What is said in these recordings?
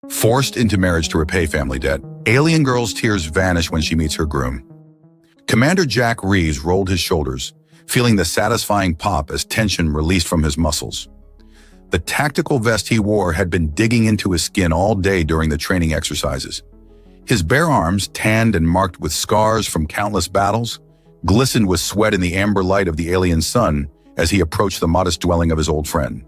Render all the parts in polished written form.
Forced into marriage to repay family debt, alien girl's tears vanish when she meets her groom. Commander Jack Reeves rolled his shoulders, feeling the satisfying pop as tension released from his muscles. The tactical vest he wore had been digging into his skin all day during the training exercises. His bare arms, tanned and marked with scars from countless battles, glistened with sweat in the amber light of the alien sun as he approached the modest dwelling of his old friend.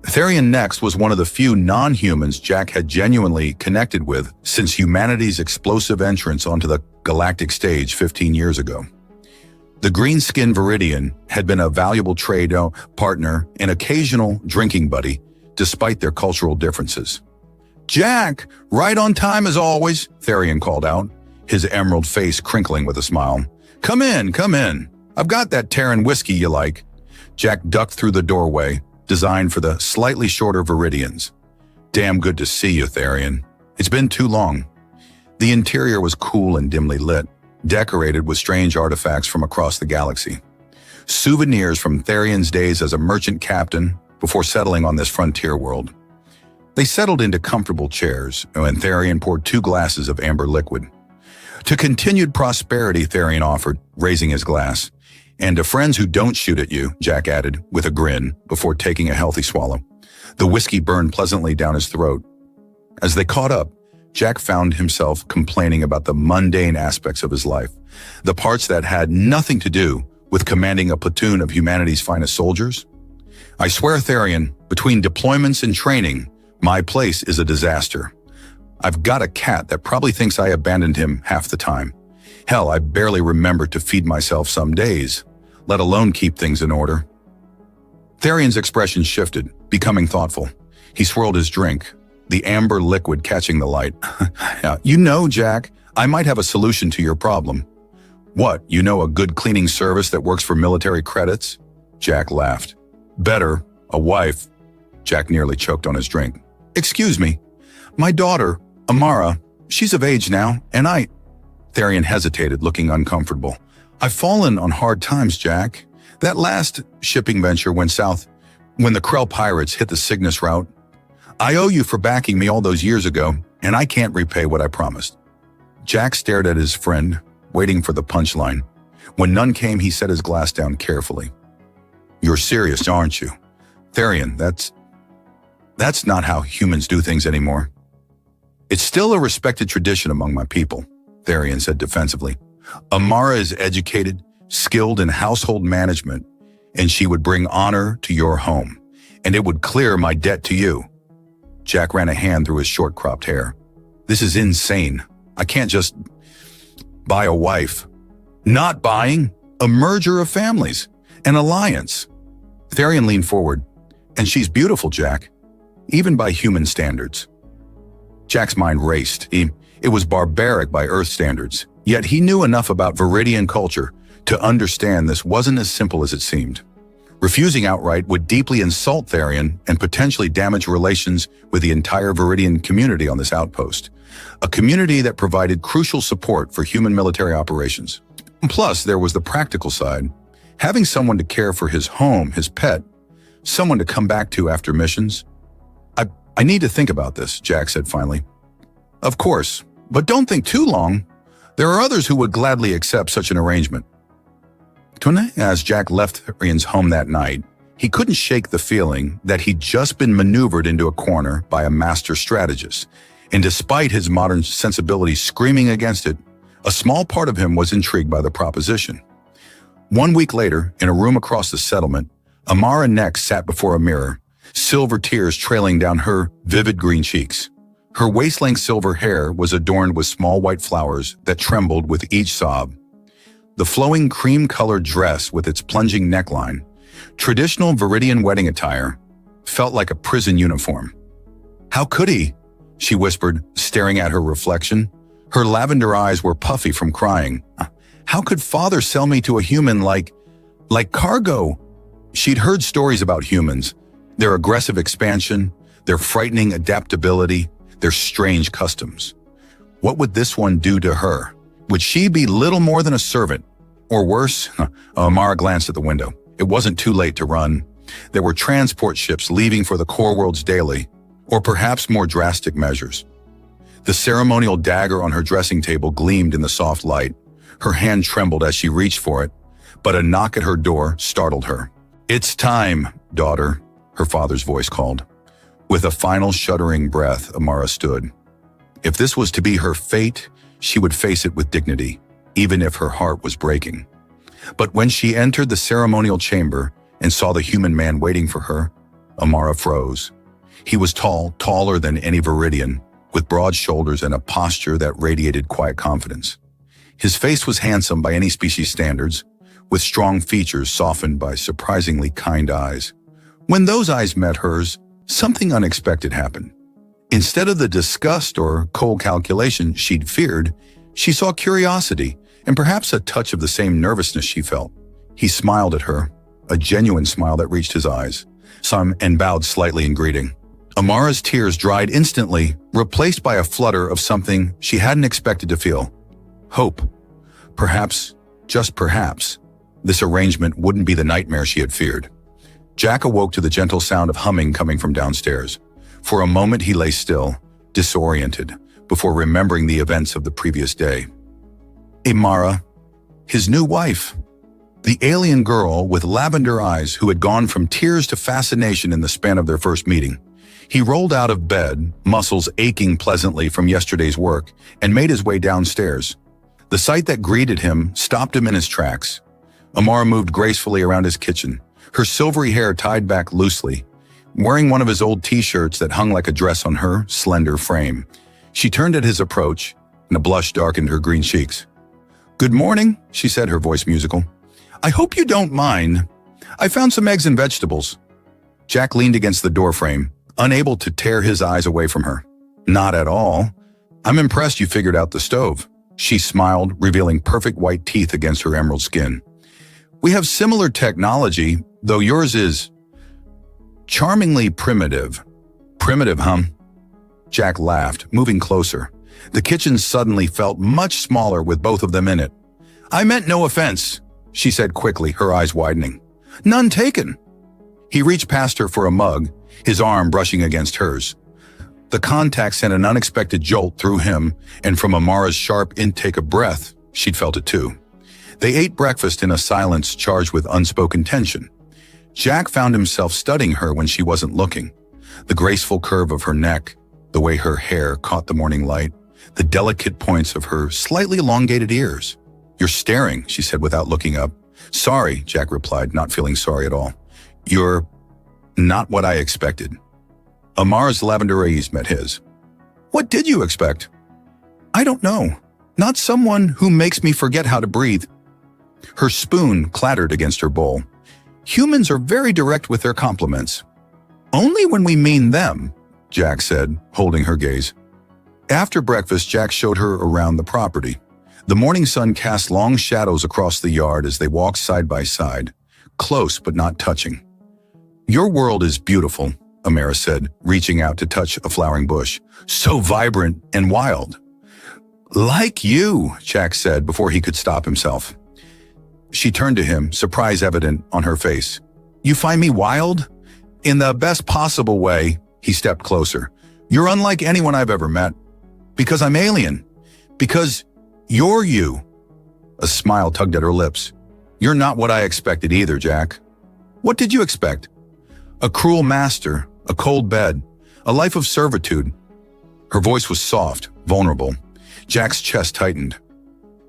Therian next was one of the few non-humans Jack had genuinely connected with since humanity's explosive entrance onto the galactic stage 15 years ago. The green-skinned Viridian had been a valuable trade partner and occasional drinking buddy, despite their cultural differences. "Jack, right on time as always," Therian called out, his emerald face crinkling with a smile. Come in, come in. I've got that Terran whiskey you like." Jack ducked through the doorway, designed for the slightly shorter Viridians. "Damn good to see you, Therian. It's been too long." The interior was cool and dimly lit, decorated with strange artifacts from across the galaxy. Souvenirs from Therian's days as a merchant captain before settling on this frontier world. They settled into comfortable chairs, and Therian poured 2 glasses of amber liquid. "To continued prosperity," Therian offered, raising his glass. "And to friends who don't shoot at you," Jack added, with a grin, before taking a healthy swallow. The whiskey burned pleasantly down his throat. As they caught up, Jack found himself complaining about the mundane aspects of his life, the parts that had nothing to do with commanding a platoon of humanity's finest soldiers. "I swear, Therian, between deployments and training, my place is a disaster. I've got a cat that probably thinks I abandoned him half the time. Hell, I barely remember to feed myself some days, let alone keep things in order." Therian's expression shifted, becoming thoughtful. He swirled his drink, the amber liquid catching the light. "You know, Jack, I might have a solution to your problem." "What, you know a good cleaning service that works for military credits?" Jack laughed. "Better, a wife." Jack nearly choked on his drink. "Excuse me, my daughter, Amara, she's of age now, and Therian hesitated, looking uncomfortable. "I've fallen on hard times, Jack. That last shipping venture went south when the Krell pirates hit the Cygnus route. I owe you for backing me all those years ago, and I can't repay what I promised." Jack stared at his friend, waiting for the punchline. When none came, he set his glass down carefully. "You're serious, aren't you? Therian, that's not how humans do things anymore." "It's still a respected tradition among my people," Therian said defensively. "Amara is educated, skilled in household management, and she would bring honor to your home, and it would clear my debt to you." Jack ran a hand through his short-cropped hair. "This is insane. I can't just buy a wife." "Not buying, a merger of families, an alliance." Therian leaned forward. "And she's beautiful, Jack, even by human standards." Jack's mind raced. It was barbaric by Earth standards, yet he knew enough about Viridian culture to understand this wasn't as simple as it seemed. Refusing outright would deeply insult Therian and potentially damage relations with the entire Viridian community on this outpost, a community that provided crucial support for human military operations. Plus, there was the practical side. Having someone to care for his home, his pet, someone to come back to after missions. I need to think about this," Jack said finally. "Of course, but don't think too long. There are others who would gladly accept such an arrangement." As Jack left Therian's home that night, he couldn't shake the feeling that he'd just been maneuvered into a corner by a master strategist, and despite his modern sensibilities screaming against it, a small part of him was intrigued by the proposition. 1 week later, in a room across the settlement, Amara next sat before a mirror, silver tears trailing down her vivid green cheeks. Her waist-length silver hair was adorned with small white flowers that trembled with each sob. The flowing cream-colored dress with its plunging neckline, traditional Viridian wedding attire, felt like a prison uniform. "How could he?" she whispered, staring at her reflection. Her lavender eyes were puffy from crying. "How could father sell me to a human like cargo?" She'd heard stories about humans, their aggressive expansion, their frightening adaptability, their strange customs. What would this one do to her? Would she be little more than a servant? Or worse? Amara glanced at the window. It wasn't too late to run. There were transport ships leaving for the core worlds daily, Or perhaps more drastic measures. The ceremonial dagger on her dressing table gleamed in the soft light. Her hand trembled as she reached for it, but a knock at her door startled her. "It's time, daughter," her father's voice called. With a final shuddering breath, Amara stood. If this was to be her fate, she would face it with dignity, even if her heart was breaking. But when she entered the ceremonial chamber and saw the human man waiting for her, Amara froze. He was tall, taller than any Viridian, with broad shoulders and a posture that radiated quiet confidence. His face was handsome by any species standards, with strong features softened by surprisingly kind eyes. When those eyes met hers, something unexpected happened. Instead of the disgust or cold calculation she'd feared, she saw curiosity and perhaps a touch of the same nervousness she felt. He smiled at her, a genuine smile that reached his eyes, and bowed slightly in greeting. Amara's tears dried instantly, replaced by a flutter of something she hadn't expected to feel. Hope. Perhaps, just perhaps, this arrangement wouldn't be the nightmare she had feared. Jack awoke to the gentle sound of humming coming from downstairs. For a moment he lay still, disoriented, before remembering the events of the previous day. Amara, his new wife, the alien girl with lavender eyes who had gone from tears to fascination in the span of their first meeting. He rolled out of bed, muscles aching pleasantly from yesterday's work, and made his way downstairs. The sight that greeted him stopped him in his tracks. Amara moved gracefully around his kitchen, her silvery hair tied back loosely, wearing one of his old t-shirts that hung like a dress on her slender frame. She turned at his approach, and a blush darkened her green cheeks. "Good morning," she said, her voice musical. "I hope you don't mind. I found some eggs and vegetables." Jack leaned against the doorframe, unable to tear his eyes away from her. "Not at all. I'm impressed you figured out the stove." She smiled, revealing perfect white teeth against her emerald skin. "We have similar technology, though yours is charmingly primitive." "Primitive, huh?" Jack laughed, moving closer. The kitchen suddenly felt much smaller with both of them in it. "I meant no offense," she said quickly, her eyes widening. "None taken." He reached past her for a mug, his arm brushing against hers. The contact sent an unexpected jolt through him, and from Amara's sharp intake of breath, she'd felt it too. They ate breakfast in a silence charged with unspoken tension. Jack found himself studying her when she wasn't looking. The graceful curve of her neck, the way her hair caught the morning light, the delicate points of her slightly elongated ears. "You're staring," she said without looking up. "Sorry," Jack replied, not feeling sorry at all. "You're not what I expected." Amara's lavender eyes met his. "What did you expect?" "I don't know. Not someone who makes me forget how to breathe." Her spoon clattered against her bowl. "Humans are very direct with their compliments." "Only when we mean them," Jack said, holding her gaze. After breakfast, Jack showed her around the property. The morning sun cast long shadows across the yard as they walked side by side, close but not touching. "Your world is beautiful," Amara said, reaching out to touch a flowering bush. "So vibrant and wild." "Like you," Jack said before he could stop himself. She turned to him, surprise evident on her face. "You find me wild?" "In the best possible way." He stepped closer. "You're unlike anyone I've ever met. Because I'm alien. Because you're you." A smile tugged at her lips. "You're not what I expected either, Jack." "What did you expect?" "A cruel master, a cold bed, a life of servitude." Her voice was soft, vulnerable. Jack's chest tightened.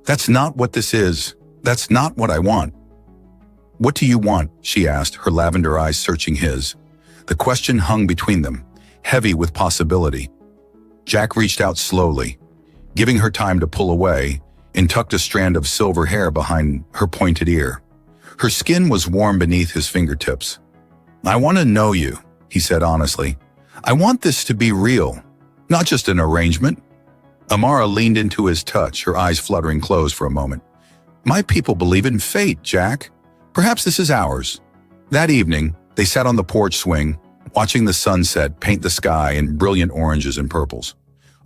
"That's not what this is. That's not what I want." "What do you want?" she asked, her lavender eyes searching his. The question hung between them, heavy with possibility. Jack reached out slowly, giving her time to pull away, and tucked a strand of silver hair behind her pointed ear. Her skin was warm beneath his fingertips. "I want to know you," he said honestly. "I want this to be real, not just an arrangement." Amara leaned into his touch, her eyes fluttering closed for a moment. "My people believe in fate, Jack. Perhaps this is ours." That evening, they sat on the porch swing, watching the sunset paint the sky in brilliant oranges and purples.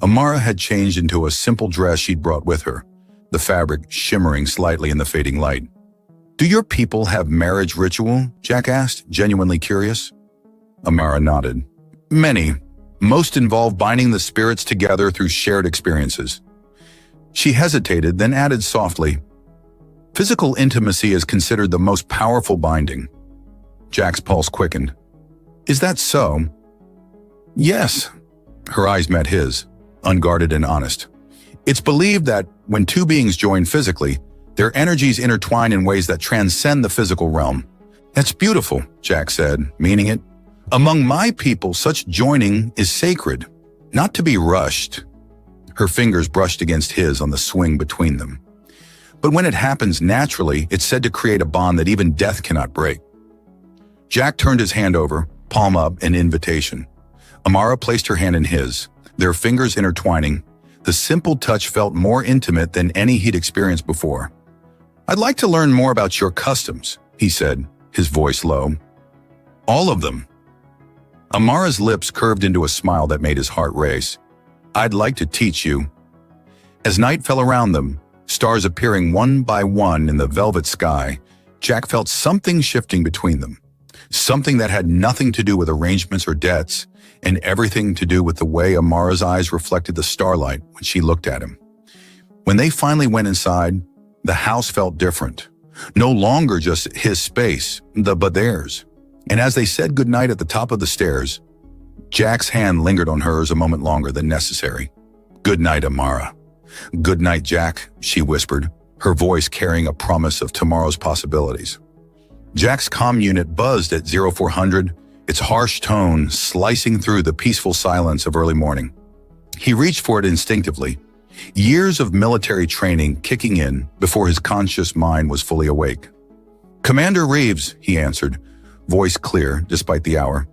Amara had changed into a simple dress she'd brought with her, the fabric shimmering slightly in the fading light. "Do your people have marriage ritual?" Jack asked, genuinely curious. Amara nodded. "Many. Most involve binding the spirits together through shared experiences. She hesitated, then added softly, "Physical intimacy is considered the most powerful binding." Jack's pulse quickened. "Is that so?" "Yes." Her eyes met his, unguarded and honest. "It's believed that when two beings join physically, their energies intertwine in ways that transcend the physical realm." "That's beautiful," Jack said, meaning it. "Among my people, such joining is sacred, not to be rushed." Her fingers brushed against his on the swing between them. "But when it happens naturally, it's said to create a bond that even death cannot break." Jack turned his hand over, palm up, in invitation. Amara placed her hand in his, their fingers intertwining. The simple touch felt more intimate than any he'd experienced before. "I'd like to learn more about your customs," he said, his voice low. "All of them." Amara's lips curved into a smile that made his heart race. "I'd like to teach you." As night fell around them, stars appearing one by one in the velvet sky, Jack felt something shifting between them. Something that had nothing to do with arrangements or debts, and everything to do with the way Amara's eyes reflected the starlight when she looked at him. When they finally went inside, the house felt different. No longer just his space, but theirs. And as they said goodnight at the top of the stairs, Jack's hand lingered on hers a moment longer than necessary. "Good night, Amara." "Good night, Jack," she whispered, her voice carrying a promise of tomorrow's possibilities. Jack's comm unit buzzed at 0400, its harsh tone slicing through the peaceful silence of early morning. He reached for it instinctively, years of military training kicking in before his conscious mind was fully awake. "Commander Reeves," he answered, voice clear despite the hour.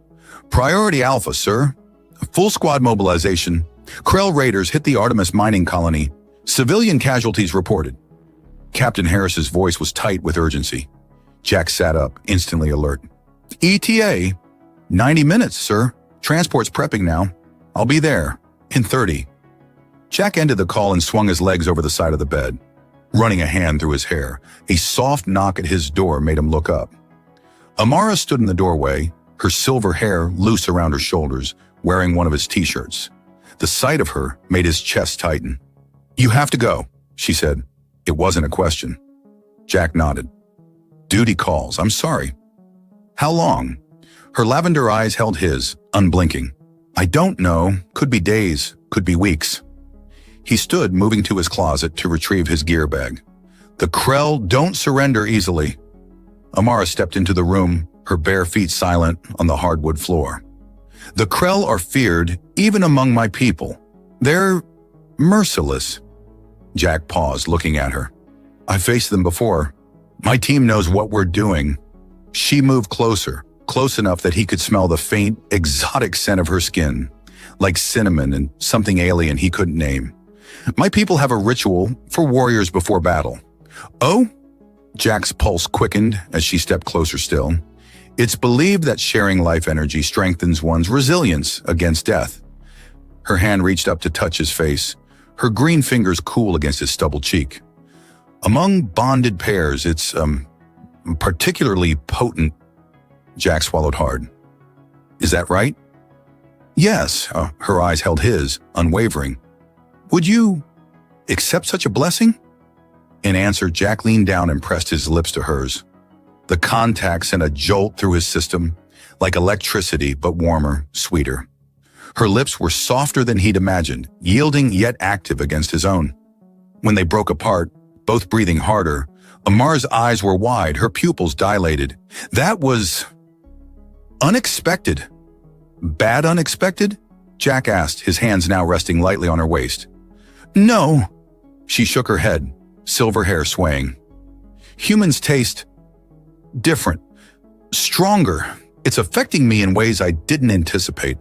"Priority Alpha, sir. Full squad mobilization. Krell raiders hit the Artemis mining colony. Civilian casualties reported." Captain Harris's voice was tight with urgency. Jack sat up, instantly alert. "ETA? 90 minutes, sir. Transport's prepping now. I'll be there. In 30. Jack ended the call and swung his legs over the side of the bed, running a hand through his hair. A soft knock at his door made him look up. Amara stood in the doorway, her silver hair loose around her shoulders, wearing one of his t-shirts. The sight of her made his chest tighten. "You have to go," she said. It wasn't a question. Jack nodded. "Duty calls. I'm sorry." "How long?" Her lavender eyes held his, unblinking. "I don't know. Could be days, could be weeks." He stood, moving to his closet to retrieve his gear bag. "The Krell don't surrender easily." Amara stepped into the room, her bare feet silent on the hardwood floor. "The Krell are feared even among my people. They're merciless." Jack paused, looking at her. "I faced them before. My team knows what we're doing." She moved closer, close enough that he could smell the faint, exotic scent of her skin, like cinnamon and something alien he couldn't name. "My people have a ritual for warriors before battle." "Oh?" Jack's pulse quickened as she stepped closer still. "It's believed that sharing life energy strengthens one's resilience against death." Her hand reached up to touch his face, her green fingers cool against his stubbled cheek. "Among bonded pairs, it's, particularly potent." Jack swallowed hard. "Is that right?" "Yes." Her eyes held his, unwavering. "Would you accept such a blessing?" In answer, Jack leaned down and pressed his lips to hers. The contact sent a jolt through his system, like electricity, but warmer, sweeter. Her lips were softer than he'd imagined, yielding yet active against his own. When they broke apart, both breathing harder, Amar's eyes were wide, her pupils dilated. "That was unexpected." "Bad unexpected?" Jack asked, his hands now resting lightly on her waist. "No." She shook her head, silver hair swaying. "Humans taste different, stronger. It's affecting me in ways I didn't anticipate."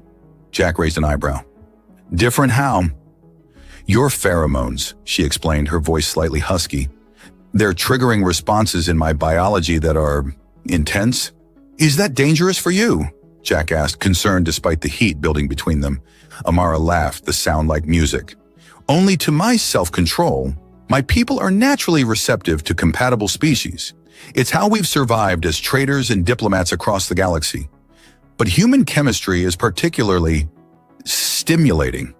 Jack raised an eyebrow. "Different how?" "Your pheromones," she explained, her voice slightly husky. "They're triggering responses in my biology that are intense." "Is that dangerous for you?" Jack asked, concerned despite the heat building between them. Amara laughed, the sound like music. "Only to my self-control. My people are naturally receptive to compatible species. It's how we've survived as traders and diplomats across the galaxy. But human chemistry is particularly Stimulating.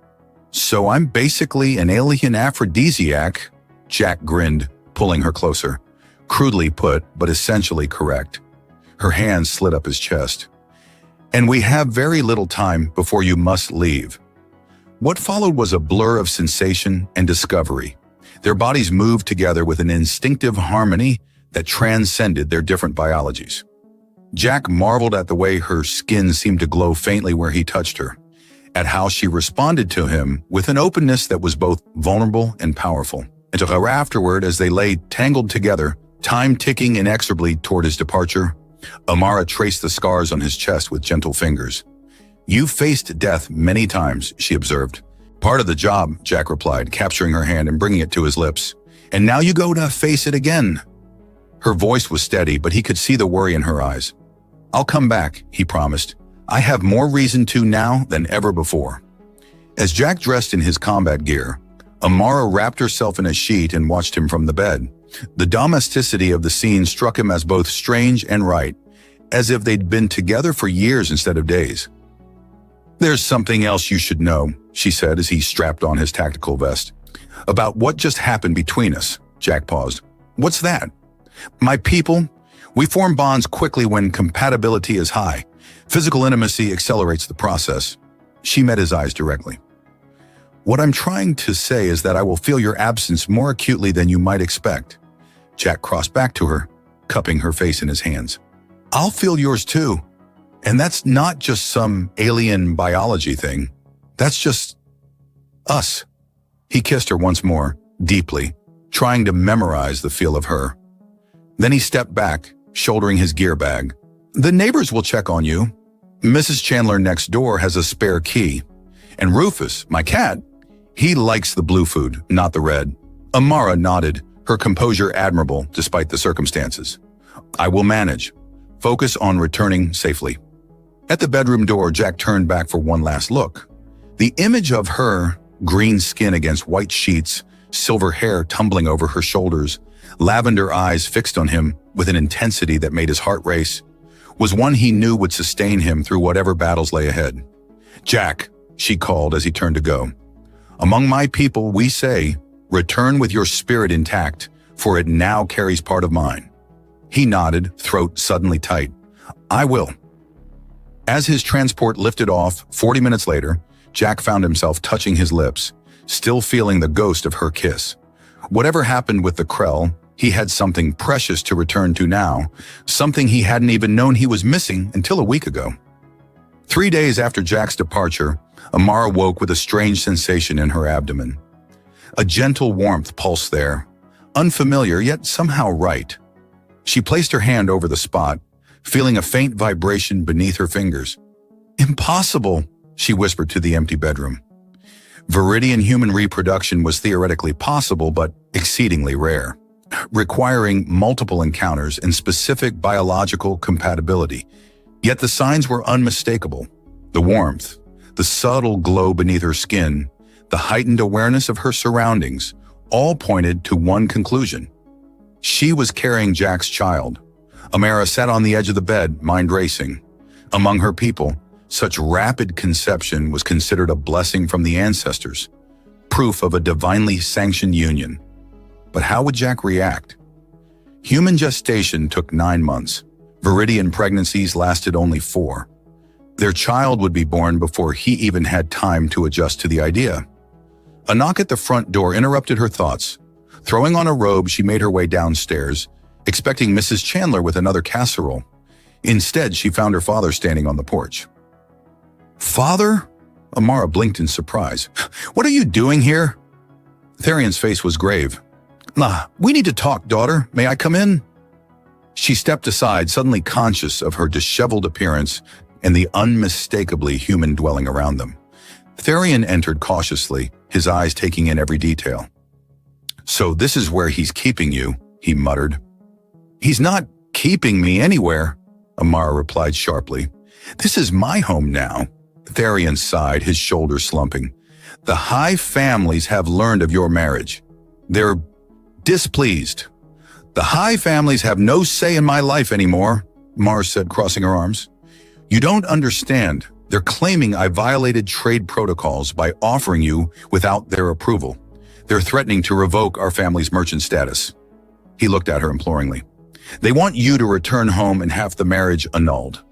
So I'm basically an alien aphrodisiac, Jack grinned, pulling her closer. Crudely put, but essentially correct. Her hand slid up his chest. And we have very little time before you must leave. What followed was a blur of sensation and discovery. Their bodies moved together with an instinctive harmony that transcended their different biologies. Jack marveled at the way her skin seemed to glow faintly where he touched her, at how she responded to him with an openness that was both vulnerable and powerful. And to her afterward, as they lay tangled together, time ticking inexorably toward his departure, Amara traced the scars on his chest with gentle fingers. "You've faced death many times," she observed. "Part of the job," Jack replied, capturing her hand and bringing it to his lips. "And now you go to face it again." Her voice was steady, but he could see the worry in her eyes. "I'll come back," he promised. "I have more reason to now than ever before." As Jack dressed in his combat gear, Amara wrapped herself in a sheet and watched him from the bed. The domesticity of the scene struck him as both strange and right, as if they'd been together for years instead of days. "There's something else you should know," she said as he strapped on his tactical vest. "About what just happened between us," Jack paused. "What's that?" "My people, we form bonds quickly when compatibility is high. Physical intimacy accelerates the process." She met his eyes directly. "What I'm trying to say is that I will feel your absence more acutely than you might expect." Jack crossed back to her, cupping her face in his hands. "I'll feel yours too. And that's not just some alien biology thing. That's just us." He kissed her once more, deeply, trying to memorize the feel of her. Then he stepped back, shouldering his gear bag. "The neighbors will check on you. Mrs. Chandler next door has a spare key. And Rufus, my cat, he likes the blue food, not the red." Amara nodded, her composure admirable despite the circumstances. "I will manage. Focus on returning safely." At the bedroom door, Jack turned back for one last look. The image of her, green skin against white sheets, silver hair tumbling over her shoulders, lavender eyes fixed on him with an intensity that made his heart race, was one he knew would sustain him through whatever battles lay ahead. "Jack," she called as he turned to go. "Among my people, we say, return with your spirit intact, for it now carries part of mine." He nodded, throat suddenly tight. "I will." As his transport lifted off, 40 minutes later, Jack found himself touching his lips, still feeling the ghost of her kiss. Whatever happened with the Krell, he had something precious to return to now, something he hadn't even known he was missing until a week ago. 3 days after Jack's departure, Amara woke with a strange sensation in her abdomen. A gentle warmth pulsed there, unfamiliar yet somehow right. She placed her hand over the spot, feeling a faint vibration beneath her fingers. "Impossible," she whispered to the empty bedroom. Viridian human reproduction was theoretically possible but exceedingly rare, requiring multiple encounters and specific biological compatibility. Yet the signs were unmistakable. The warmth, the subtle glow beneath her skin, the heightened awareness of her surroundings, all pointed to one conclusion. She was carrying Jack's child. Amara sat on the edge of the bed, mind racing. Among her people, such rapid conception was considered a blessing from the ancestors, proof of a divinely sanctioned union. But how would Jack react? Human gestation took 9 months. Viridian pregnancies lasted only 4. Their child would be born before he even had time to adjust to the idea. A knock at the front door interrupted her thoughts. Throwing on a robe, she made her way downstairs, expecting Mrs. Chandler with another casserole. Instead, she found her father standing on the porch. "Father?" Amara blinked in surprise. "What are you doing here?" Therion's face was grave. We need to talk, daughter. May I come in?" She stepped aside, suddenly conscious of her disheveled appearance and the unmistakably human dwelling around them. Therion entered cautiously, his eyes taking in every detail. "So this is where he's keeping you," he muttered. "He's not keeping me anywhere," Amara replied sharply. "This is my home now." Therion sighed, his shoulders slumping. "The High families have learned of your marriage. They're displeased. The High families have no say in my life anymore," Mars said, crossing her arms. "You don't understand," They're claiming I violated trade protocols by offering you without their approval. They're threatening to revoke our family's merchant status." He looked at her imploringly. "They want you to return home and have the marriage annulled."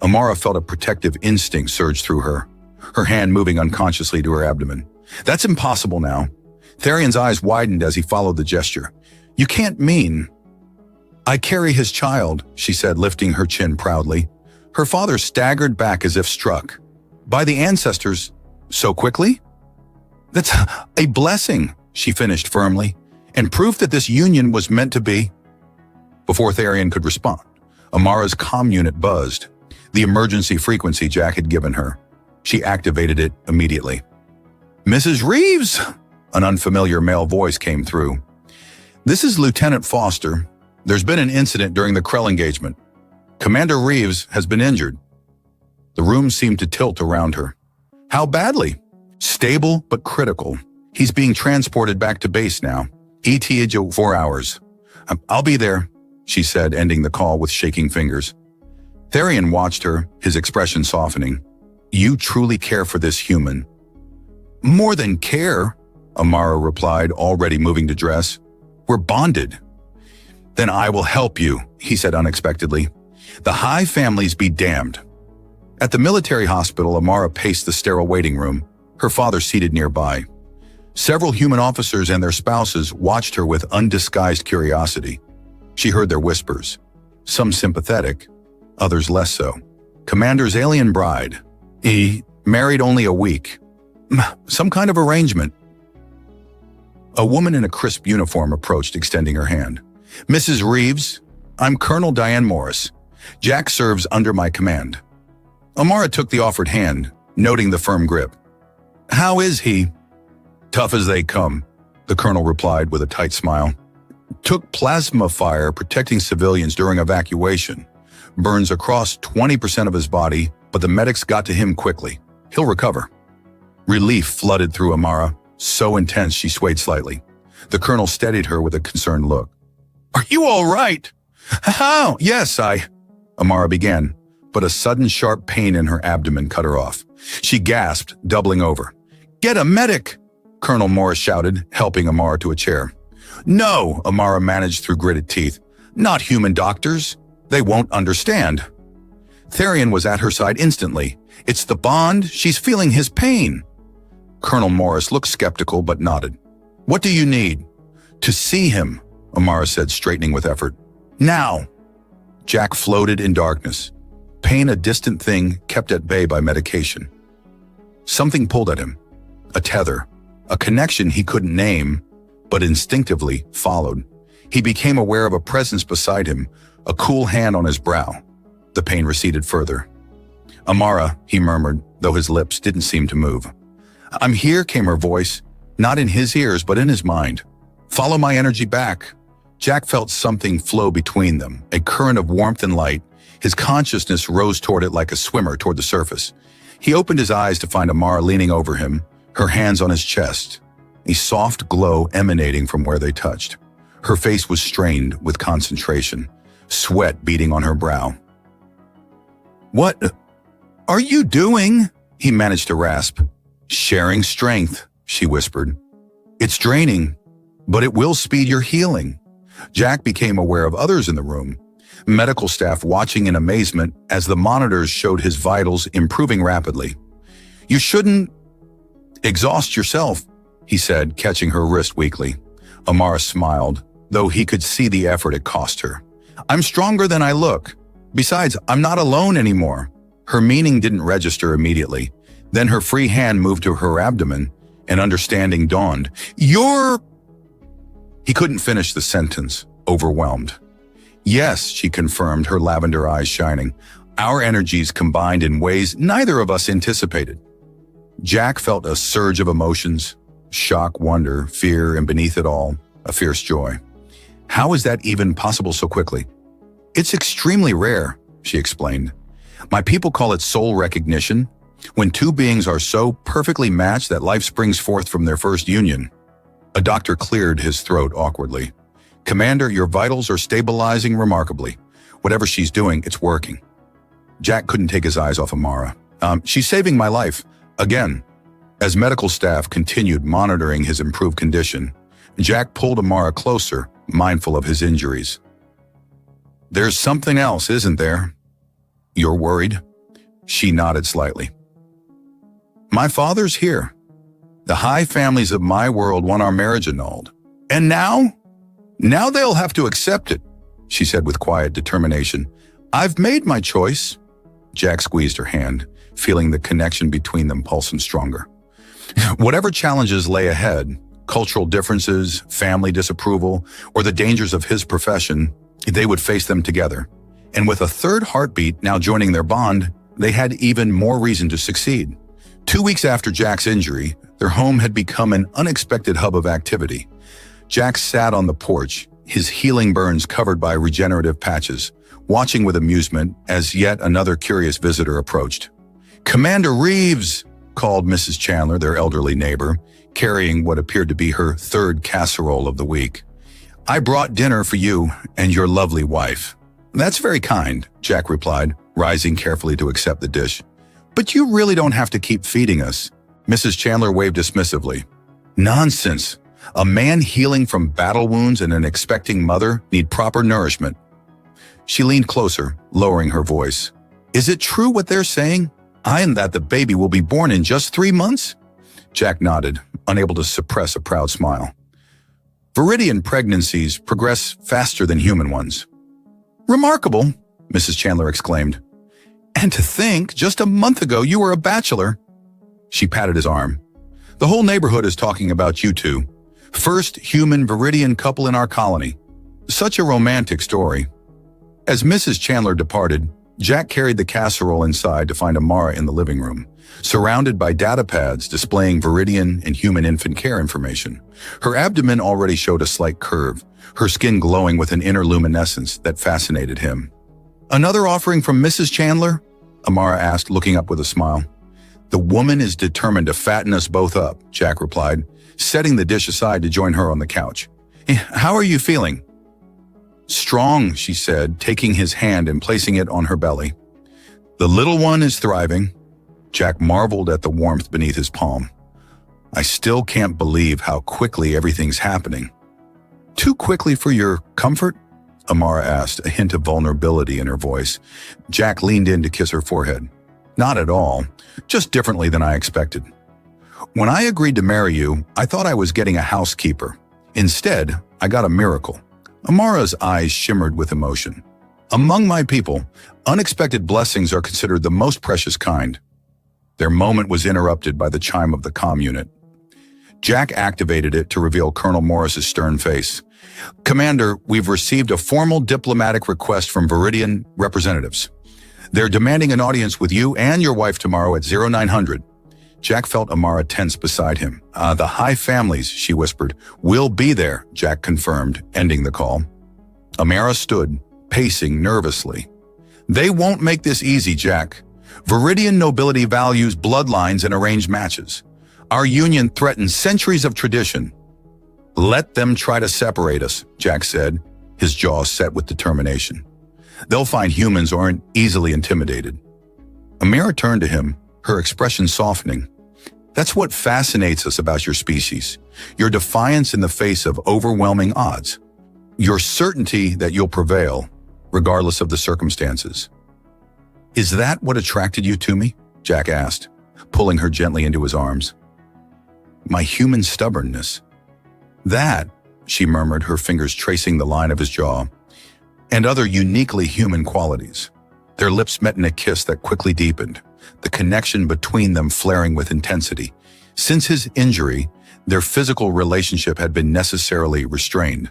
Amara felt a protective instinct surge through her, her hand moving unconsciously to her abdomen. "That's impossible now." Therion's eyes widened as he followed the gesture. "You can't mean—" "I carry his child," she said, lifting her chin proudly. Her father staggered back as if struck. "By the ancestors, so quickly?" "That's a blessing," she finished firmly, "and proof that this union was meant to be." Before Therion could respond, Amara's comm unit buzzed, the emergency frequency Jack had given her. She activated it immediately. "Mrs. Reeves!" An unfamiliar male voice came through. "This is Lieutenant Foster. There's been an incident during the Krell engagement. Commander Reeves has been injured." The room seemed to tilt around her. "How badly?" "Stable, but critical. He's being transported back to base now. ETA 4 hours. I'll be there," she said, ending the call with shaking fingers. Therion watched her, his expression softening. "You truly care for this human." "More than care," Amara replied, already moving to dress. "We're bonded." "Then I will help you," he said unexpectedly. "The High families be damned." At the military hospital, Amara paced the sterile waiting room, her father seated nearby. Several human officers and their spouses watched her with undisguised curiosity. She heard their whispers, some sympathetic, others less so. "Commander's alien bride. He married only a week. Some kind of arrangement." A woman in a crisp uniform approached, extending her hand. "Mrs. Reeves, I'm Colonel Diane Morris. Jack serves under my command." Amara took the offered hand, noting the firm grip. "How is he?" "Tough as they come," the colonel replied with a tight smile. "Took plasma fire protecting civilians during evacuation. Burns across 20% of his body, but the medics got to him quickly. He'll recover." Relief flooded through Amara, so intense she swayed slightly. The colonel steadied her with a concerned look. "Are you all right?" "How? Yes, Amara began, but a sudden sharp pain in her abdomen cut her off. She gasped, doubling over. "Get a medic!" Colonel Morris shouted, helping Amara to a chair. "No," Amara managed through gritted teeth. "Not human doctors. They won't understand." Therion was at her side instantly. "It's the bond. She's feeling his pain." Colonel Morris looked skeptical but nodded. "What do you need?" "To see him," Amara said, straightening with effort. "Now." Jack floated in darkness, pain a distant thing kept at bay by medication. Something pulled at him, a tether, a connection he couldn't name, but instinctively followed. He became aware of a presence beside him, a cool hand on his brow. The pain receded further. "Amara," he murmured, though his lips didn't seem to move. "I'm here," came her voice, not in his ears but in his mind. "Follow my energy back." Jack felt something flow between them, a current of warmth and light. His consciousness rose toward it like a swimmer toward the surface. He opened his eyes to find Amara leaning over him, her hands on his chest, a soft glow emanating from where they touched. Her face was strained with concentration, sweat beading on her brow. "What are you doing?" he managed to rasp. "Sharing strength," she whispered. "It's draining, but it will speed your healing." Jack became aware of others in the room, medical staff watching in amazement as the monitors showed his vitals improving rapidly. "You shouldn't exhaust yourself," he said, catching her wrist weakly. Amara smiled, though he could see the effort it cost her. "I'm stronger than I look. Besides, I'm not alone anymore." Her meaning didn't register immediately. Then her free hand moved to her abdomen, and understanding dawned. "You're—" He couldn't finish the sentence, overwhelmed. "Yes," she confirmed, her lavender eyes shining. "Our energies combined in ways neither of us anticipated." Jack felt a surge of emotions, shock, wonder, fear, and beneath it all, a fierce joy. "How is that even possible so quickly?" "It's extremely rare," she explained. "My people call it soul recognition, when two beings are so perfectly matched that life springs forth from their first union." A doctor cleared his throat awkwardly. "Commander, your vitals are stabilizing remarkably. Whatever she's doing, it's working." Jack couldn't take his eyes off Amara. She's saving my life. Again. As medical staff continued monitoring his improved condition, Jack pulled Amara closer, mindful of his injuries. There's something else, isn't there? You're worried? She nodded slightly. My father's here. The high families of my world want our marriage annulled. And now? Now they'll have to accept it, she said with quiet determination. I've made my choice. Jack squeezed her hand, feeling the connection between them pulsing stronger. Whatever challenges lay ahead, cultural differences, family disapproval, or the dangers of his profession, they would face them together. And with a third heartbeat now joining their bond, they had even more reason to succeed. 2 weeks after Jack's injury, their home had become an unexpected hub of activity. Jack sat on the porch, his healing burns covered by regenerative patches, watching with amusement as yet another curious visitor approached. Commander Reeves, called Mrs. Chandler, their elderly neighbor, carrying what appeared to be her third casserole of the week. I brought dinner for you and your lovely wife. That's very kind, Jack replied, rising carefully to accept the dish. But you really don't have to keep feeding us. Mrs. Chandler waved dismissively. Nonsense. A man healing from battle wounds and an expecting mother need proper nourishment. She leaned closer, lowering her voice. Is it true what they're saying? And that the baby will be born in just 3 months? Jack nodded, unable to suppress a proud smile. Viridian pregnancies progress faster than human ones. Remarkable, Mrs. Chandler exclaimed. And to think, just a month ago you were a bachelor. She patted his arm. The whole neighborhood is talking about you two. First human Viridian couple in our colony. Such a romantic story. As Mrs. Chandler departed, Jack carried the casserole inside to find Amara in the living room, surrounded by data pads displaying Viridian and human infant care information. Her abdomen already showed a slight curve, her skin glowing with an inner luminescence that fascinated him. Another offering from Mrs. Chandler? Amara asked, looking up with a smile. The woman is determined to fatten us both up, Jack replied, setting the dish aside to join her on the couch. How are you feeling? Strong, she said, taking his hand and placing it on her belly. The little one is thriving. Jack marveled at the warmth beneath his palm. I still can't believe how quickly everything's happening. Too quickly for your comfort? Amara asked, a hint of vulnerability in her voice. Jack leaned in to kiss her forehead. Not at all, just differently than I expected. When I agreed to marry you, I thought I was getting a housekeeper. Instead, I got a miracle. Amara's eyes shimmered with emotion. Among my people, unexpected blessings are considered the most precious kind. Their moment was interrupted by the chime of the comm unit. Jack activated it to reveal Colonel Morris's stern face. Commander, we've received a formal diplomatic request from Viridian representatives. They're demanding an audience with you and your wife tomorrow at 0900. Jack felt Amara tense beside him. The high families, she whispered. Will be there, Jack confirmed, ending the call. Amara stood, pacing nervously. They won't make this easy, Jack. Viridian nobility values bloodlines and arranged matches. Our union threatens centuries of tradition. Let them try to separate us, Jack said, his jaw set with determination. They'll find humans aren't easily intimidated. Amara turned to him, her expression softening. That's what fascinates us about your species, your defiance in the face of overwhelming odds, your certainty that you'll prevail, regardless of the circumstances. Is that what attracted you to me? Jack asked, pulling her gently into his arms. My human stubbornness. That, she murmured, her fingers tracing the line of his jaw, and other uniquely human qualities. Their lips met in a kiss that quickly deepened, the connection between them flaring with intensity. Since his injury, their physical relationship had been necessarily restrained,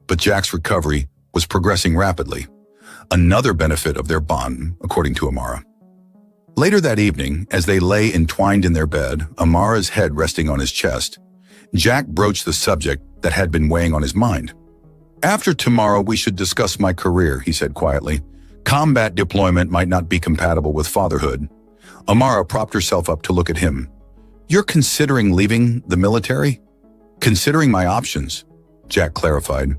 but Jack's recovery was progressing rapidly. Another benefit of their bond, according to Amara. Later that evening, as they lay entwined in their bed, Amara's head resting on his chest, Jack broached the subject that had been weighing on his mind. After tomorrow, we should discuss my career, he said quietly. Combat deployment might not be compatible with fatherhood. Amara propped herself up to look at him. You're considering leaving the military? Considering my options, Jack clarified.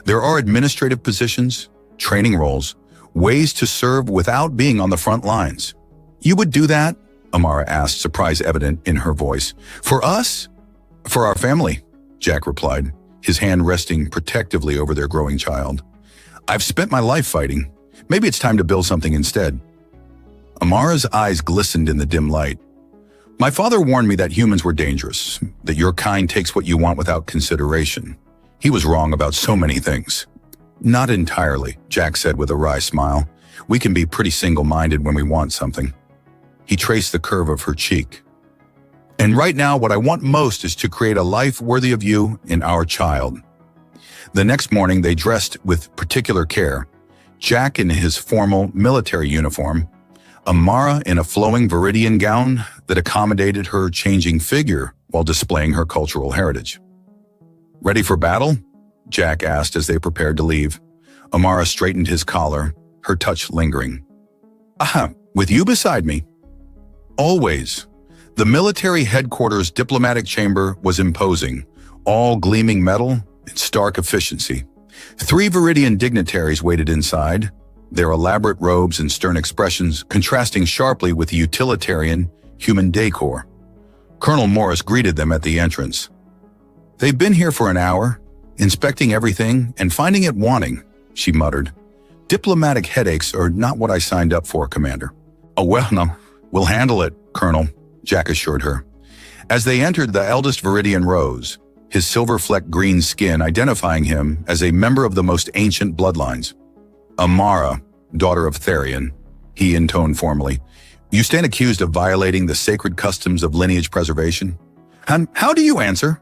There are administrative positions, training roles, ways to serve without being on the front lines. You would do that? Amara asked, surprise evident in her voice. For us? For our family, Jack replied, his hand resting protectively over their growing child. I've spent my life fighting. Maybe it's time to build something instead. Amara's eyes glistened in the dim light. My father warned me that humans were dangerous, that your kind takes what you want without consideration. He was wrong about so many things. Not entirely, Jack said with a wry smile. We can be pretty single-minded when we want something. He traced the curve of her cheek. And right now, what I want most is to create a life worthy of you and our child. The next morning, they dressed with particular care. Jack in his formal military uniform, Amara in a flowing Viridian gown that accommodated her changing figure while displaying her cultural heritage. Ready for battle? Jack asked as they prepared to leave. Amara straightened his collar, her touch lingering. With you beside me. Always. The military headquarters diplomatic chamber was imposing, all gleaming metal and stark efficiency. 3 Viridian dignitaries waited inside, their elaborate robes and stern expressions contrasting sharply with the utilitarian human decor. Colonel Morris greeted them at the entrance. They've been here for an hour, inspecting everything and finding it wanting, she muttered. Diplomatic headaches are not what I signed up for, Commander. Oh, well, no, we'll handle it, Colonel, Jack assured her. As they entered, the eldest Viridian rose, his silver-flecked green skin identifying him as a member of the most ancient bloodlines. Amara, daughter of Therion, he intoned formally. You stand accused of violating the sacred customs of lineage preservation? And how do you answer?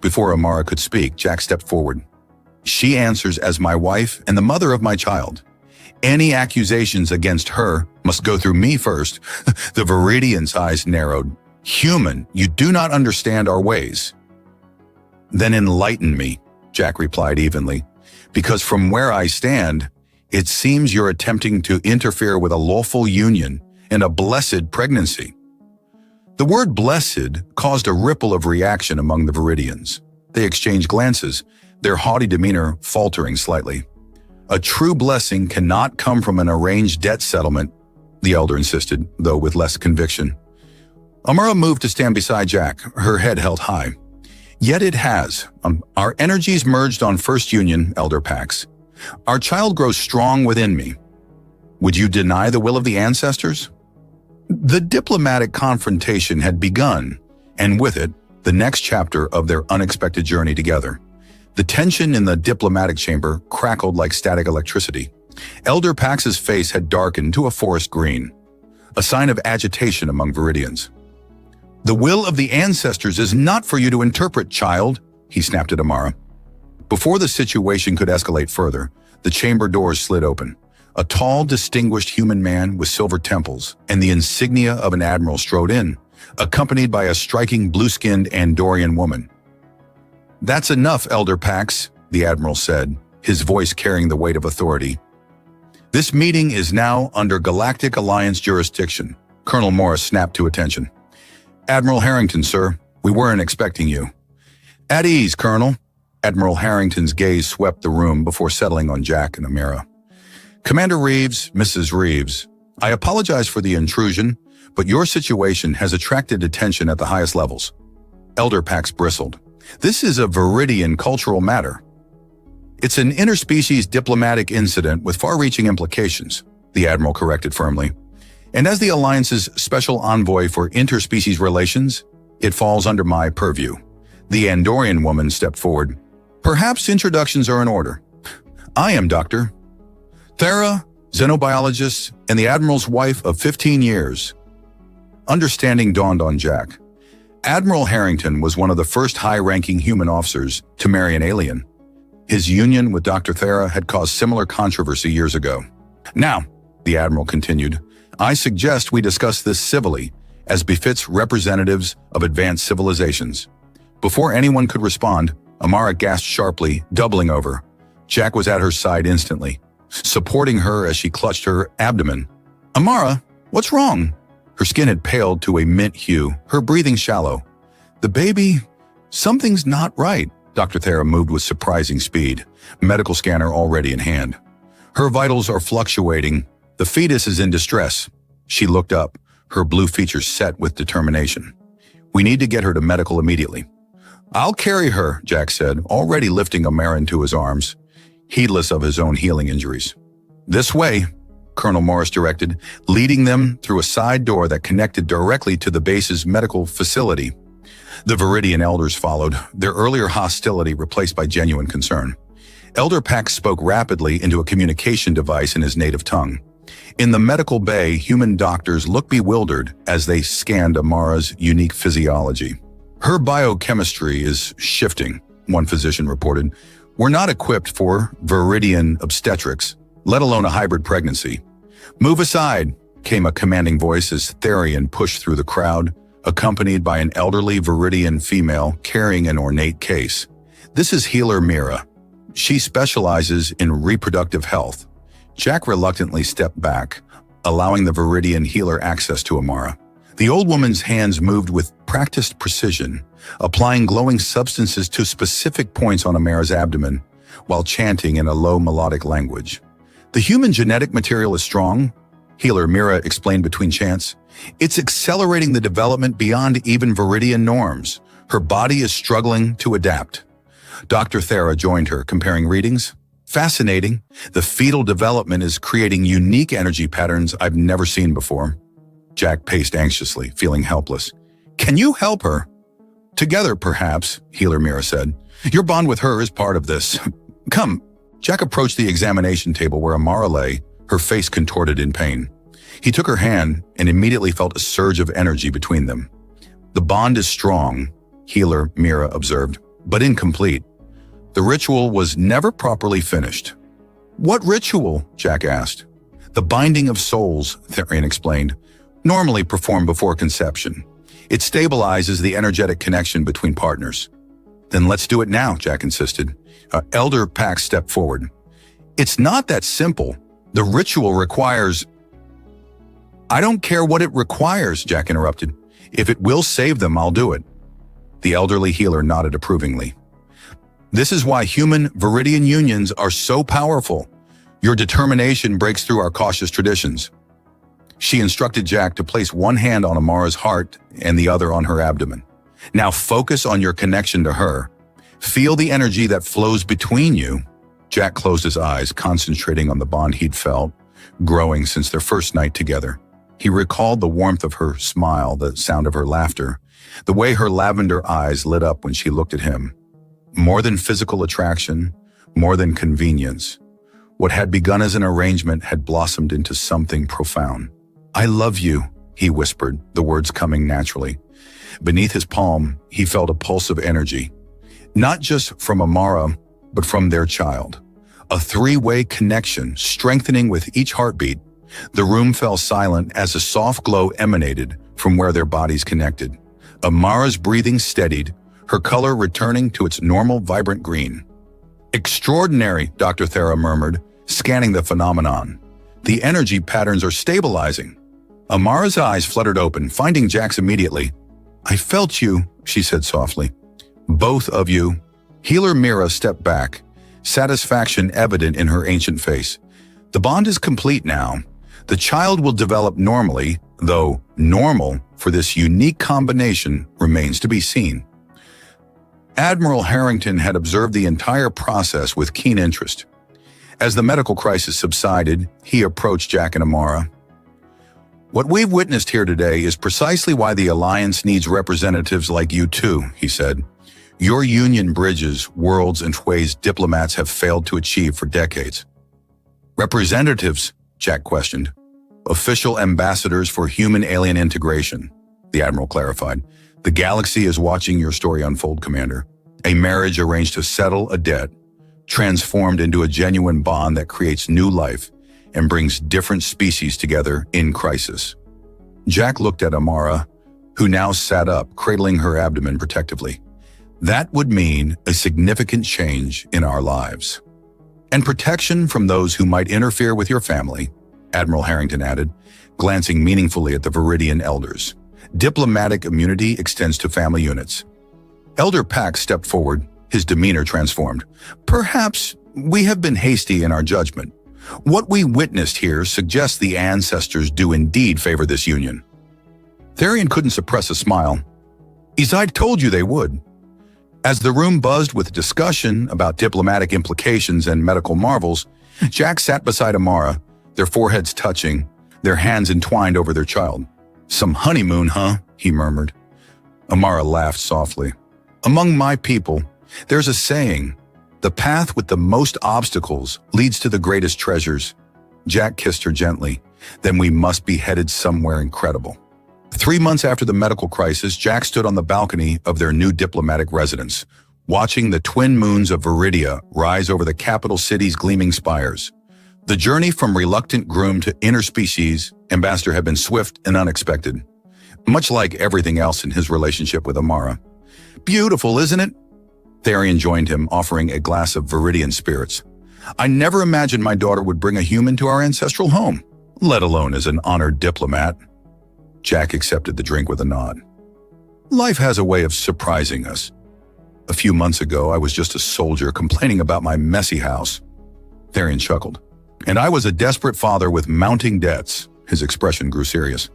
Before Amara could speak, Jack stepped forward. She answers as my wife and the mother of my child. Any accusations against her must go through me first. The Viridian's eyes narrowed. Human, you do not understand our ways. Then enlighten me, Jack replied evenly, because from where I stand, it seems you're attempting to interfere with a lawful union and a blessed pregnancy. The word blessed caused a ripple of reaction among the Viridians. They exchanged glances, their haughty demeanor faltering slightly. A true blessing cannot come from an arranged debt settlement, the elder insisted, though with less conviction. Amara moved to stand beside Jack, her head held high. Yet it has. Our energies merged on First Union, Elder Pax. Our child grows strong within me. Would you deny the will of the ancestors? The diplomatic confrontation had begun, and with it, the next chapter of their unexpected journey together. The tension in the diplomatic chamber crackled like static electricity. Elder Pax's face had darkened to a forest green, a sign of agitation among Viridians. The will of the ancestors is not for you to interpret, child, he snapped at Amara. Before the situation could escalate further, the chamber doors slid open. A tall, distinguished human man with silver temples and the insignia of an admiral strode in, accompanied by a striking blue-skinned Andorian woman. That's enough, Elder Pax, the admiral said, his voice carrying the weight of authority. This meeting is now under Galactic Alliance jurisdiction. Colonel Morris snapped to attention. Admiral Harrington, sir, we weren't expecting you. At ease, Colonel. Admiral Harrington's gaze swept the room before settling on Jack and Amira. Commander Reeves, Mrs. Reeves, I apologize for the intrusion, but your situation has attracted attention at the highest levels. Elder Pax bristled. This is a Viridian cultural matter. It's an interspecies diplomatic incident with far-reaching implications, the Admiral corrected firmly. And as the Alliance's special envoy for interspecies relations, it falls under my purview. The Andorian woman stepped forward. Perhaps introductions are in order. I am Dr. Thera, xenobiologist, and the Admiral's wife of 15 years. Understanding dawned on Jack. Admiral Harrington was one of the first high-ranking human officers to marry an alien. His union with Dr. Thera had caused similar controversy years ago. Now, the Admiral continued, I suggest we discuss this civilly, as befits representatives of advanced civilizations. Before anyone could respond, Amara gasped sharply, doubling over. Jack was at her side instantly, supporting her as she clutched her abdomen. Amara, what's wrong? Her skin had paled to a mint hue, her breathing shallow. The baby, something's not right. Dr. Thera moved with surprising speed, medical scanner already in hand. Her vitals are fluctuating. The fetus is in distress. She looked up, her blue features set with determination. "We need to get her to medical immediately." "I'll carry her," Jack said, already lifting Amara into his arms, heedless of his own healing injuries. "This way," Colonel Morris directed, leading them through a side door that connected directly to the base's medical facility. The Viridian elders followed, their earlier hostility replaced by genuine concern. Elder Pax spoke rapidly into a communication device in his native tongue. In the medical bay, human doctors looked bewildered as they scanned Amara's unique physiology. "Her biochemistry is shifting," one physician reported. "We're not equipped for Viridian obstetrics, let alone a hybrid pregnancy." "Move aside," came a commanding voice as Therian pushed through the crowd, accompanied by an elderly Viridian female carrying an ornate case. "This is Healer Mira. She specializes in reproductive health." Jack reluctantly stepped back, allowing the Viridian healer access to Amara. The old woman's hands moved with practiced precision, applying glowing substances to specific points on Amara's abdomen, while chanting in a low melodic language. "The human genetic material is strong," Healer Mira explained between chants. "It's accelerating the development beyond even Viridian norms. Her body is struggling to adapt." Dr. Thera joined her, comparing readings. "Fascinating. The fetal development is creating unique energy patterns I've never seen before." Jack paced anxiously, feeling helpless. "Can you help her?" "Together, perhaps," Healer Mira said. "Your bond with her is part of this. Come." Jack approached the examination table where Amara lay, her face contorted in pain. He took her hand and immediately felt a surge of energy between them. "The bond is strong," Healer Mira observed, "but incomplete. The ritual was never properly finished." "What ritual?" Jack asked. "The binding of souls," Therian explained, "normally performed before conception. It stabilizes the energetic connection between partners." "Then let's do it now," Jack insisted. Elder Pax stepped forward. "It's not that simple. The ritual requires—" "I don't care what it requires," Jack interrupted. "If it will save them, I'll do it." The elderly healer nodded approvingly. "This is why human Viridian unions are so powerful. Your determination breaks through our cautious traditions." She instructed Jack to place one hand on Amara's heart and the other on her abdomen. "Now focus on your connection to her. Feel the energy that flows between you." Jack closed his eyes, concentrating on the bond he'd felt, growing since their first night together. He recalled the warmth of her smile, the sound of her laughter, the way her lavender eyes lit up when she looked at him. More than physical attraction, more than convenience. What had begun as an arrangement had blossomed into something profound. "I love you," he whispered, the words coming naturally. Beneath his palm, he felt a pulse of energy. Not just from Amara, but from their child. A three-way connection, strengthening with each heartbeat. The room fell silent as a soft glow emanated from where their bodies connected. Amara's breathing steadied, her color returning to its normal vibrant green. "Extraordinary," Dr. Thera murmured, scanning the phenomenon. "The energy patterns are stabilizing." Amara's eyes fluttered open, finding Jack's immediately. "I felt you," she said softly. "Both of you." Healer Mira stepped back, satisfaction evident in her ancient face. "The bond is complete now. The child will develop normally, though normal for this unique combination remains to be seen." Admiral Harrington had observed the entire process with keen interest. As the medical crisis subsided, he approached Jack and Amara. "What we've witnessed here today is precisely why the Alliance needs representatives like you too," he said. "Your union bridges worlds and ways diplomats have failed to achieve for decades." "Representatives?" Jack questioned. "Official ambassadors for human-alien integration," the Admiral clarified. "The galaxy is watching your story unfold, Commander. A marriage arranged to settle a debt, transformed into a genuine bond that creates new life and brings different species together in crisis." Jack looked at Amara, who now sat up, cradling her abdomen protectively. "That would mean a significant change in our lives. And protection from those who might interfere with your family," Admiral Harrington added, glancing meaningfully at the Viridian elders. "Diplomatic immunity extends to family units." Elder Pax stepped forward, his demeanor transformed. "Perhaps we have been hasty in our judgment. What we witnessed here suggests the ancestors do indeed favor this union." Therian couldn't suppress a smile. "I told you they would." As the room buzzed with discussion about diplomatic implications and medical marvels, Jack sat beside Amara, their foreheads touching, their hands entwined over their child. "Some honeymoon, huh?" he murmured. Amara laughed softly. "Among my people, there's a saying, the path with the most obstacles leads to the greatest treasures." Jack kissed her gently. "Then we must be headed somewhere incredible." 3 months after the medical crisis, Jack stood on the balcony of their new diplomatic residence, watching the twin moons of Viridia rise over the capital city's gleaming spires. The journey from reluctant groom to interspecies ambassador had been swift and unexpected, much like everything else in his relationship with Amara. "Beautiful, isn't it?" Therian joined him, offering a glass of Viridian spirits. "I never imagined my daughter would bring a human to our ancestral home, let alone as an honored diplomat." Jack accepted the drink with a nod. "Life has a way of surprising us. A few months ago, I was just a soldier complaining about my messy house." Therian chuckled. "And I was a desperate father with mounting debts." His expression grew serious.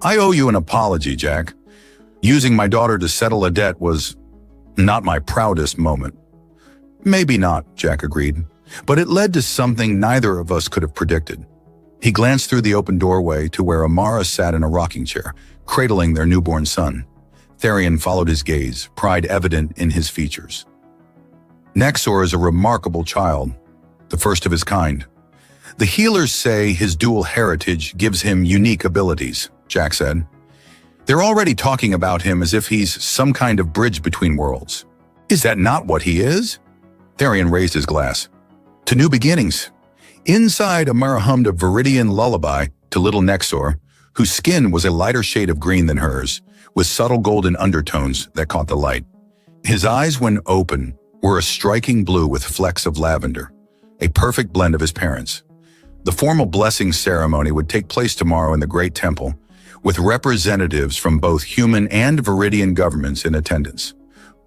"I owe you an apology, Jack. Using my daughter to settle a debt was not my proudest moment." "Maybe not," Jack agreed, "but it led to something neither of us could have predicted." He glanced through the open doorway to where Amara sat in a rocking chair, cradling their newborn son. Therian followed his gaze, pride evident in his features. "Nexor is a remarkable child, the first of his kind. The healers say his dual heritage gives him unique abilities," Jack said. "They're already talking about him as if he's some kind of bridge between worlds." "Is that not what he is?" Therian raised his glass. "To new beginnings." Inside, Amara hummed a Viridian lullaby to little Nexor, whose skin was a lighter shade of green than hers, with subtle golden undertones that caught the light. His eyes, when open, were a striking blue with flecks of lavender, a perfect blend of his parents. The formal blessing ceremony would take place tomorrow in the Great Temple, with representatives from both human and Viridian governments in attendance.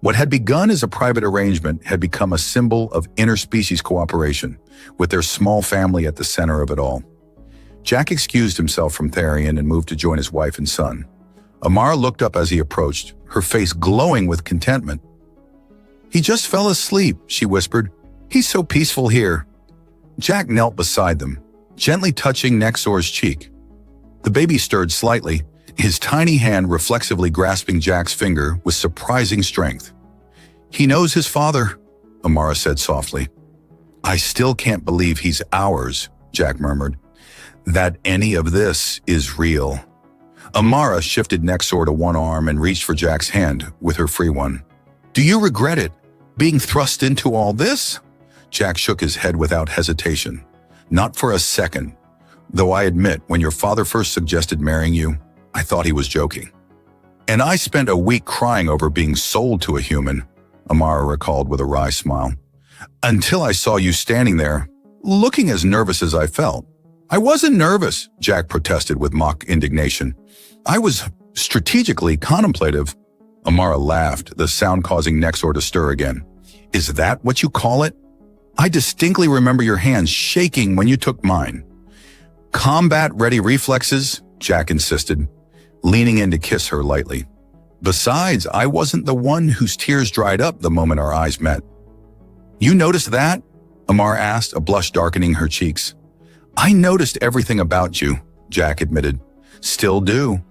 What had begun as a private arrangement had become a symbol of interspecies cooperation, with their small family at the center of it all. Jack excused himself from Therian and moved to join his wife and son. Amara looked up as he approached, her face glowing with contentment. "He just fell asleep," she whispered. "He's so peaceful here." Jack knelt beside them, gently touching Nexor's cheek. The baby stirred slightly, his tiny hand reflexively grasping Jack's finger with surprising strength. "He knows his father," Amara said softly. "I still can't believe he's ours," Jack murmured. "That any of this is real." Amara shifted Nexor to one arm and reached for Jack's hand with her free one. "Do you regret it, being thrust into all this?" Jack shook his head without hesitation. "Not for a second. Though I admit, when your father first suggested marrying you, I thought he was joking. And I spent a week crying over being sold to a human," Amara recalled with a wry smile. "Until I saw you standing there, looking as nervous as I felt." "I wasn't nervous," Jack protested with mock indignation. "I was strategically contemplative." Amara laughed, the sound causing Nexor to stir again. "Is that what you call it? I distinctly remember your hands shaking when you took mine." "Combat-ready reflexes," Jack insisted, leaning in to kiss her lightly. "Besides, I wasn't the one whose tears dried up the moment our eyes met." "You noticed that?" Amara asked, a blush darkening her cheeks. "I noticed everything about you," Jack admitted. "Still do."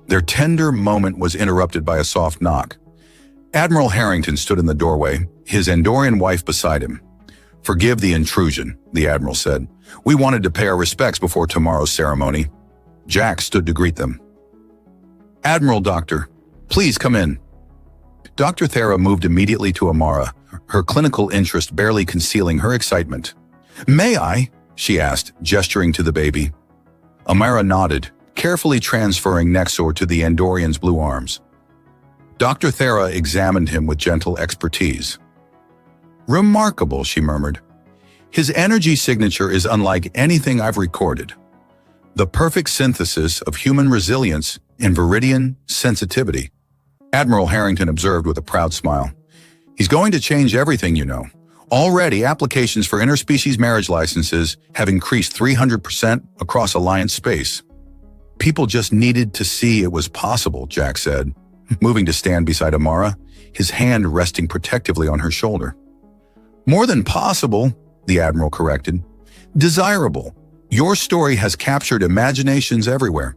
Their tender moment was interrupted by a soft knock. Admiral Harrington stood in the doorway, his Andorian wife beside him. "Forgive the intrusion," the Admiral said. "We wanted to pay our respects before tomorrow's ceremony." Jack stood to greet them. "Admiral Doctor, please come in." Dr. Thera moved immediately to Amara, her clinical interest barely concealing her excitement. "May I?" she asked, gesturing to the baby. Amara nodded, carefully transferring Nexor to the Andorian's blue arms. Dr. Thera examined him with gentle expertise. "Remarkable," she murmured. "His energy signature is unlike anything I've recorded. The perfect synthesis of human resilience and Viridian sensitivity." Admiral Harrington observed with a proud smile. "He's going to change everything, you know. Already, applications for interspecies marriage licenses have increased 300% across Alliance space." People just needed to see it was possible, Jack said, moving to stand beside Amara, his hand resting protectively on her shoulder. More than possible, the Admiral corrected. Desirable. Your story has captured imaginations everywhere.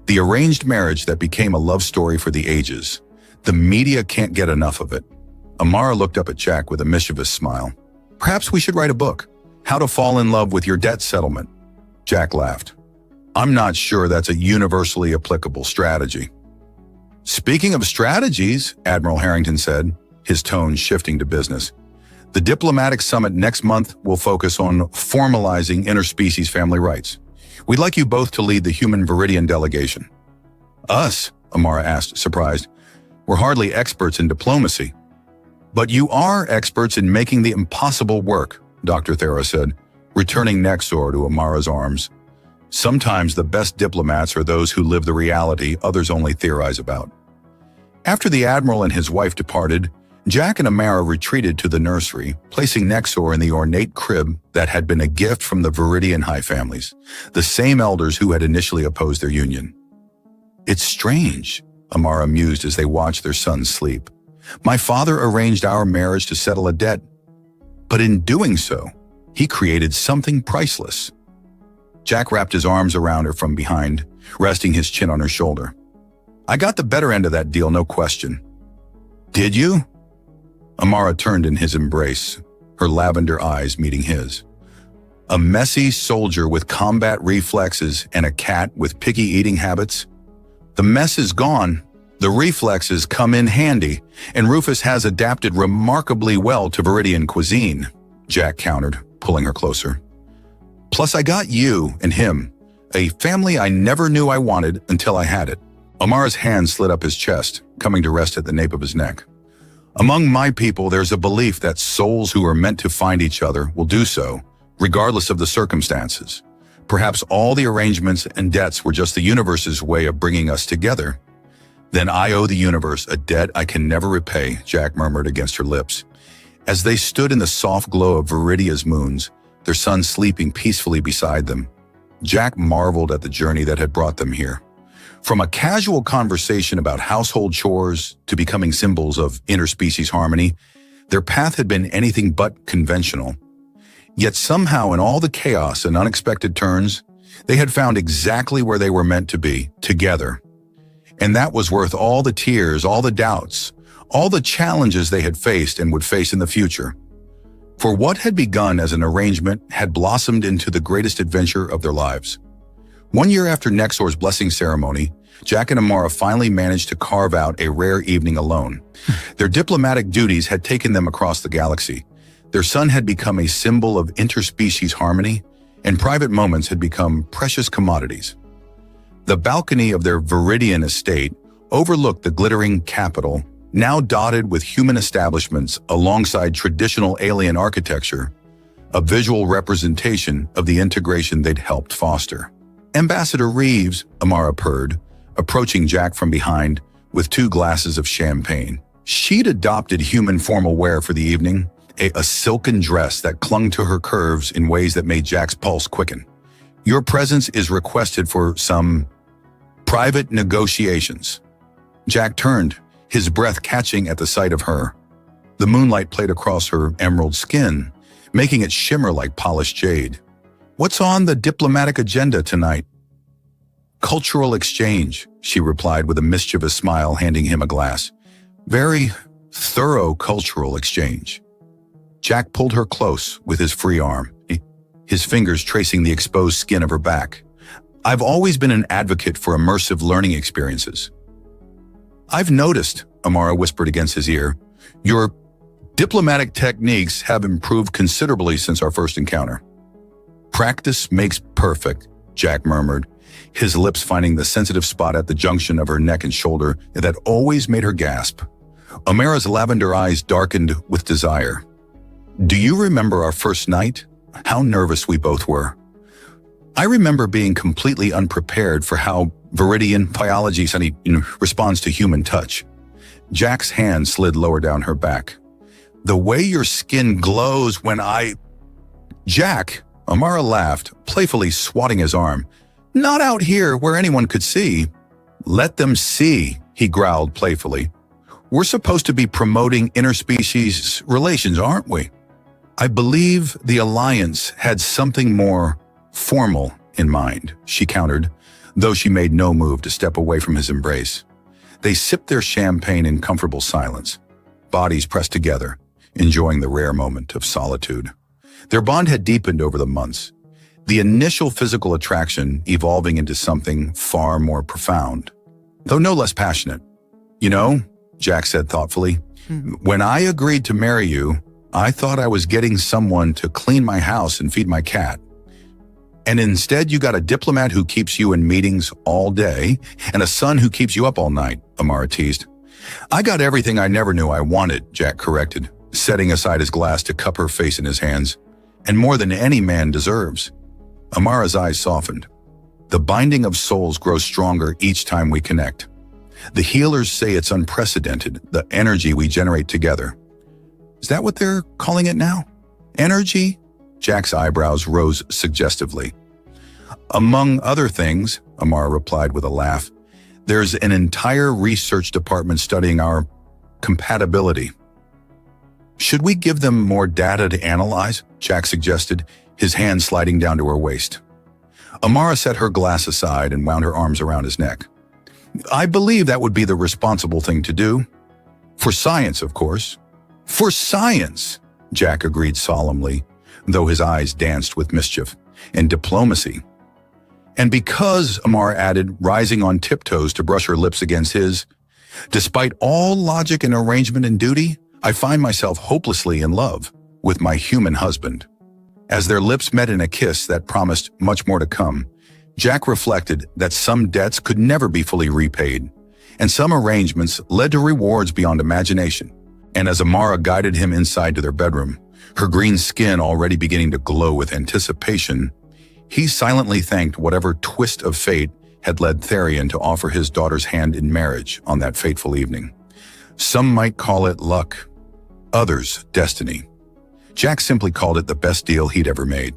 The arranged marriage that became a love story for the ages. The media can't get enough of it. Amara looked up at Jack with a mischievous smile. Perhaps we should write a book. How to Fall in Love with Your Debt Settlement. Jack laughed. I'm not sure that's a universally applicable strategy. Speaking of strategies, Admiral Harrington said, his tone shifting to business. The diplomatic summit next month will focus on formalizing interspecies family rights. We'd like you both to lead the human Viridian delegation. Us? Amara asked, surprised. We're hardly experts in diplomacy. But you are experts in making the impossible work, Dr. Thera said, returning Nexor to Amara's arms. Sometimes the best diplomats are those who live the reality others only theorize about. After the Admiral and his wife departed, Jack and Amara retreated to the nursery, placing Nexor in the ornate crib that had been a gift from the Viridian high families, the same elders who had initially opposed their union. It's strange, Amara mused as they watched their son sleep. My father arranged our marriage to settle a debt, but in doing so, he created something priceless. Jack wrapped his arms around her from behind, resting his chin on her shoulder. I got the better end of that deal, no question. Did you? Amara turned in his embrace, her lavender eyes meeting his. A messy soldier with combat reflexes and a cat with picky eating habits? The mess is gone. The reflexes come in handy, and Rufus has adapted remarkably well to Viridian cuisine, Jack countered, pulling her closer. Plus, I got you and him, a family I never knew I wanted until I had it. Amara's hand slid up his chest, coming to rest at the nape of his neck. Among my people, there's a belief that souls who are meant to find each other will do so, regardless of the circumstances. Perhaps all the arrangements and debts were just the universe's way of bringing us together. Then I owe the universe a debt I can never repay, Jack murmured against her lips. As they stood in the soft glow of Viridia's moons, their son sleeping peacefully beside them, Jack marveled at the journey that had brought them here. From a casual conversation about household chores to becoming symbols of interspecies harmony, their path had been anything but conventional. Yet somehow in all the chaos and unexpected turns, they had found exactly where they were meant to be, together. And that was worth all the tears, all the doubts, all the challenges they had faced and would face in the future. For what had begun as an arrangement had blossomed into the greatest adventure of their lives. 1 year after Nexor's blessing ceremony, Jack and Amara finally managed to carve out a rare evening alone. Their diplomatic duties had taken them across the galaxy. Their son had become a symbol of interspecies harmony, and private moments had become precious commodities. The balcony of their Viridian estate overlooked the glittering capital, now dotted with human establishments alongside traditional alien architecture, a visual representation of the integration they'd helped foster. Ambassador Reeves, Amara purred, approaching Jack from behind with 2 glasses of champagne. She'd adopted human formal wear for the evening, a silken dress that clung to her curves in ways that made Jack's pulse quicken. Your presence is requested for some private negotiations. Jack turned, his breath catching at the sight of her. The moonlight played across her emerald skin, making it shimmer like polished jade. What's on the diplomatic agenda tonight? Cultural exchange, she replied with a mischievous smile, handing him a glass. Very thorough cultural exchange. Jack pulled her close with his free arm, his fingers tracing the exposed skin of her back. I've always been an advocate for immersive learning experiences. I've noticed, Amara whispered against his ear, your diplomatic techniques have improved considerably since our first encounter. Practice makes perfect, Jack murmured, his lips finding the sensitive spot at the junction of her neck and shoulder that always made her gasp. Amara's lavender eyes darkened with desire. Do you remember our first night? How nervous we both were. I remember being completely unprepared for how Viridian biology responds to human touch. Jack's hand slid lower down her back. The way your skin glows when I... Jack, Amara laughed, playfully swatting his arm. Not out here where anyone could see. Let them see, he growled playfully. We're supposed to be promoting interspecies relations, aren't we? I believe the alliance had something more formal in mind, she countered, though she made no move to step away from his embrace. They sipped their champagne in comfortable silence, bodies pressed together, enjoying the rare moment of solitude. Their bond had deepened over the months, the initial physical attraction evolving into something far more profound, though no less passionate. You know, Jack said thoughtfully, when I agreed to marry you, I thought I was getting someone to clean my house and feed my cat. And instead you got a diplomat who keeps you in meetings all day and a son who keeps you up all night, Amara teased. I got everything I never knew I wanted, Jack corrected, setting aside his glass to cup her face in his hands. And more than any man deserves. Amara's eyes softened. The binding of souls grows stronger each time we connect. The healers say it's unprecedented, the energy we generate together. Is that what they're calling it now? Energy? Jack's eyebrows rose suggestively. Among other things, Amara replied with a laugh, there's an entire research department studying our compatibility. Should we give them more data to analyze? Jack suggested, his hand sliding down to her waist. Amara set her glass aside and wound her arms around his neck. I believe that would be the responsible thing to do. For science, of course. For science, Jack agreed solemnly, though his eyes danced with mischief, and diplomacy. And because, Amara added, rising on tiptoes to brush her lips against his, despite all logic and arrangement and duty, I find myself hopelessly in love with my human husband. As their lips met in a kiss that promised much more to come, Jack reflected that some debts could never be fully repaid, and some arrangements led to rewards beyond imagination. And as Amara guided him inside to their bedroom, her green skin already beginning to glow with anticipation, he silently thanked whatever twist of fate had led Therian to offer his daughter's hand in marriage on that fateful evening. Some might call it luck, others destiny. Jack simply called it the best deal he'd ever made.